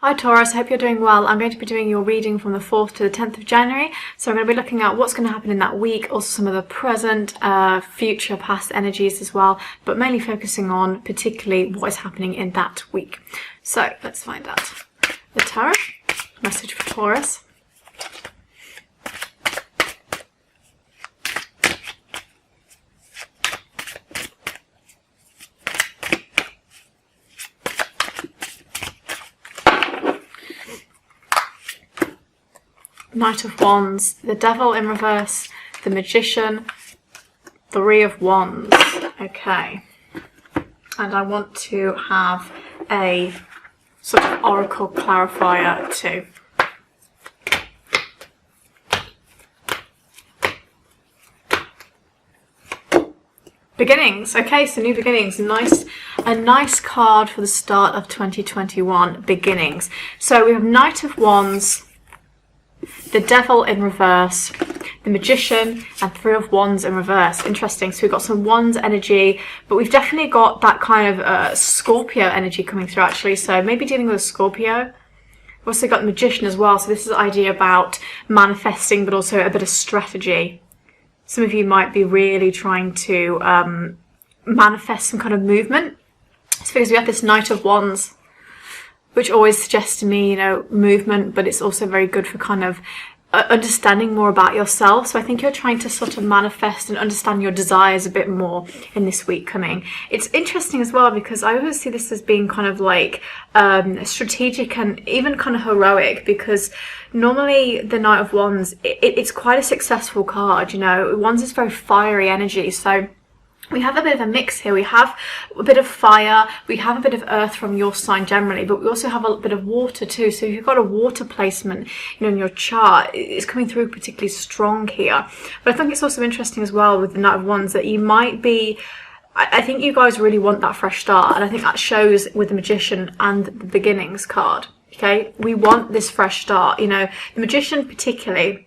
Hi Taurus, I hope you're doing well. I'm going to be doing your reading from the 4th to the 10th of January. So I'm going to be looking at what's going to happen in that week, also some of the present, future, past energies as well, but mainly focusing on particularly what is happening in that week. So let's find out. The Tarot, message for Taurus. Knight of Wands, the Devil in reverse, the Magician, Three of Wands. Okay. And I want to have a sort of oracle clarifier too. Beginnings. Okay, so new beginnings. A nice card for the start of 2021. Beginnings. So we have Knight of Wands, the Devil in reverse, the Magician, and Three of Wands in reverse. Interesting. So we've got some Wands energy, but we've definitely got that kind of Scorpio energy coming through actually. So maybe dealing with a Scorpio. We've also got the Magician as well. So this is an idea about manifesting, but also a bit of strategy. Some of you might be really trying to manifest some kind of movement. It's because we have this Knight of Wands, which always suggests to me, you know, movement, but it's also very good for kind of understanding more about yourself. So I think you're trying to sort of manifest and understand your desires a bit more in this week coming. It's interesting as well because I always see this as being kind of like strategic and even kind of heroic, because normally the Knight of Wands, it's quite a successful card, you know. Wands is very fiery energy, so we have a bit of a mix here. We have a bit of fire, we have a bit of earth from your sign generally, but we also have a bit of water too. So if you've got a water placement, you know, in your chart, it's coming through particularly strong here. But I think it's also interesting as well with the Knight of Wands that you might be, I think you guys really want that fresh start, and I think that shows with the Magician and the Beginnings card. Okay, we want this fresh start. You know, the Magician particularly,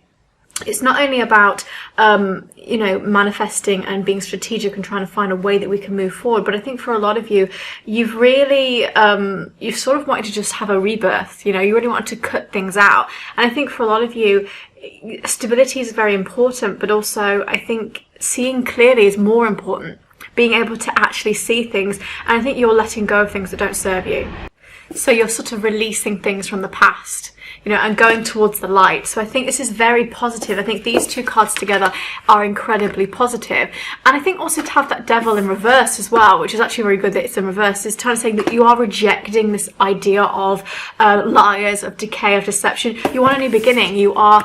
it's not only about, you know, manifesting and being strategic and trying to find a way that we can move forward, but I think for a lot of you, you've really, you've sort of wanted to just have a rebirth, you know, you really want to cut things out. And I think for a lot of you, stability is very important, but also I think seeing clearly is more important, being able to actually see things. And I think you're letting go of things that don't serve you. So you're sort of releasing things from the past, you know, and going towards the light. So I think this is very positive. I think these two cards together are incredibly positive. And I think also to have that Devil in reverse as well, which is actually very good that it's in reverse, is kind of saying that you are rejecting this idea of liars, of decay, of deception. You want a new beginning. You are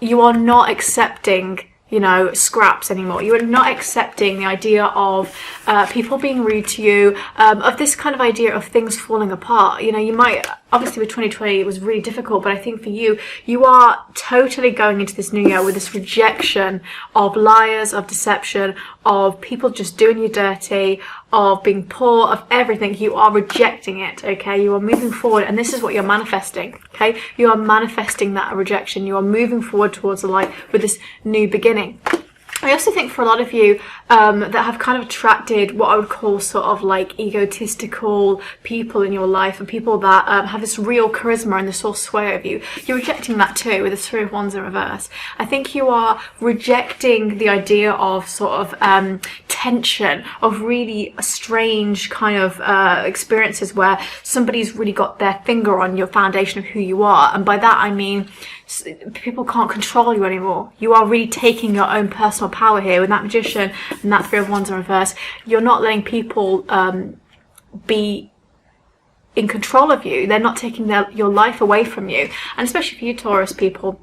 not accepting, you know, scraps anymore. You are not accepting the idea of people being rude to you, of this kind of idea of things falling apart. You know, you might, obviously with 2020 it was really difficult, but I think for you, you are totally going into this new year with this rejection of liars, of deception, of people just doing you dirty, of being poor, of everything. You are rejecting it, okay? You are moving forward, and this is what you're manifesting, okay? You are manifesting that rejection. You are moving forward towards the light with this new beginning. I also think for a lot of you that have kind of attracted what I would call sort of like egotistical people in your life, and people that have this real charisma and this sort of sway over you, you're rejecting that too with the Three of Wands in reverse. I think you are rejecting the idea of sort of tension, of really strange kind of experiences where somebody's really got their finger on your foundation of who you are. And by that I mean people can't control you anymore. You are really taking your own personal power here with that Magician and that Three of Wands in reverse. You're not letting people be in control of you. They're not taking your life away from you. And especially for you Taurus people,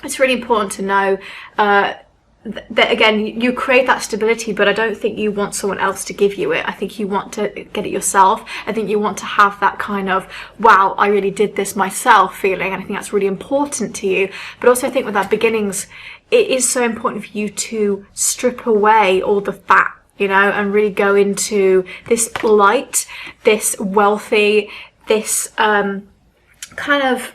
it's really important to know that again, you create that stability, but I don't think you want someone else to give you it. I think you want to get it yourself. I think you want to have that kind of, wow, I really did this myself feeling, and I think that's really important to you. But also I think with that Beginnings, it is so important for you to strip away all the fat, you know, and really go into this light, this wealthy, this kind of,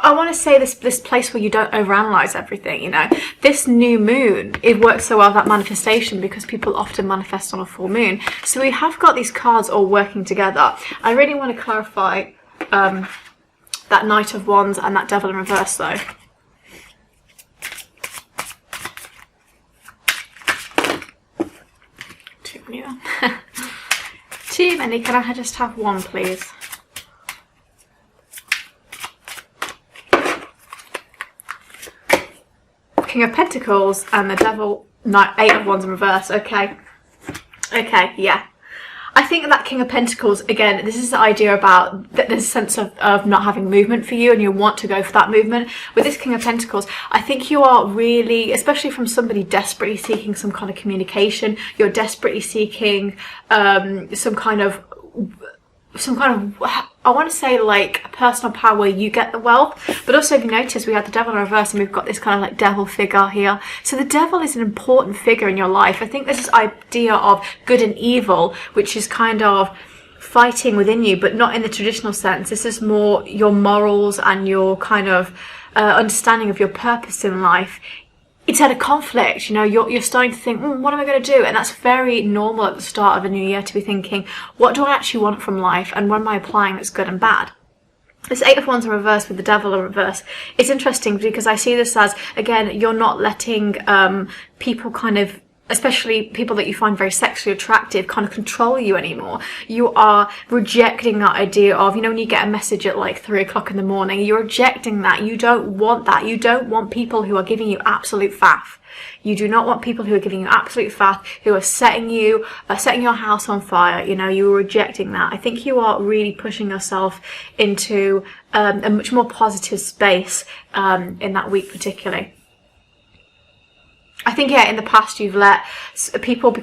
I want to say this place where you don't overanalyze everything, you know. This new moon, it works so well, that manifestation, because people often manifest on a full moon. So we have got these cards all working together. I really want to clarify that Knight of Wands and that Devil in reverse though. Too many then. Too many. Can I just have one, please? King of Pentacles and the Devil, Eight of Wands in reverse. Okay. Okay, yeah. I think that King of Pentacles, again, this is the idea about this sense of not having movement for you, and you want to go for that movement. With this King of Pentacles, I think you are really, especially from somebody desperately seeking some kind of communication, you're desperately seeking some kind of, I want to say like personal power where you get the wealth. But also, if you notice, we had the Devil in reverse and we've got this kind of like devil figure here. So the devil is an important figure in your life. I think there's this idea of good and evil, which is kind of fighting within you, but not in the traditional sense. This is more your morals and your kind of understanding of your purpose in life. It's at a conflict, you know, you're starting to think, what am I going to do? And that's very normal at the start of a new year to be thinking, what do I actually want from life? And what am I applying that's good and bad? This Eight of Wands in reverse with the Devil in reverse, it's interesting because I see this as, again, you're not letting people kind of, especially people that you find very sexually attractive, kind of control you anymore. You are rejecting that idea of, you know, when you get a message at like 3 o'clock in the morning, you're rejecting that. You don't want that. You don't want people who are giving you absolute faff. You do not want people who are giving you absolute faff, who are setting your house on fire. You know, you're rejecting that. I think you are really pushing yourself into a much more positive space in that week particularly. I think, yeah, in the past you've let people be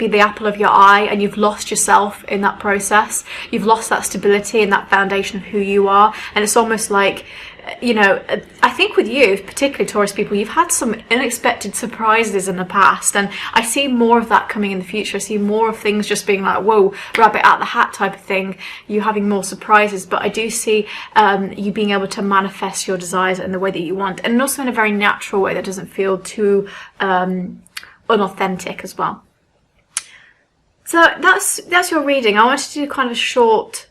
the apple of your eye, and you've lost yourself in that process. You've lost that stability and that foundation of who you are. And it's almost like, you know, I think with you, particularly Taurus people, you've had some unexpected surprises in the past. And I see more of that coming in the future. I see more of things just being like, whoa, rabbit out the hat type of thing. You having more surprises. But I do see you being able to manifest your desires in the way that you want. And also in a very natural way that doesn't feel too unauthentic as well. So that's your reading. I wanted to do kind of a short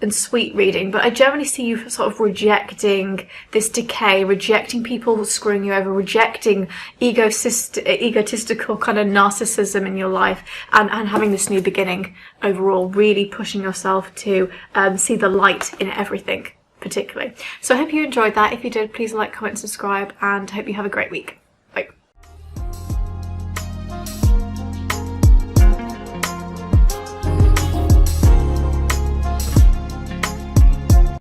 and sweet reading, but I generally see you sort of rejecting this decay, rejecting people screwing you over, rejecting egotistical kind of narcissism in your life, and having this new beginning overall, really pushing yourself to see the light in everything particularly. So I hope you enjoyed that. If you did, please like, comment, subscribe, and I hope you have a great week.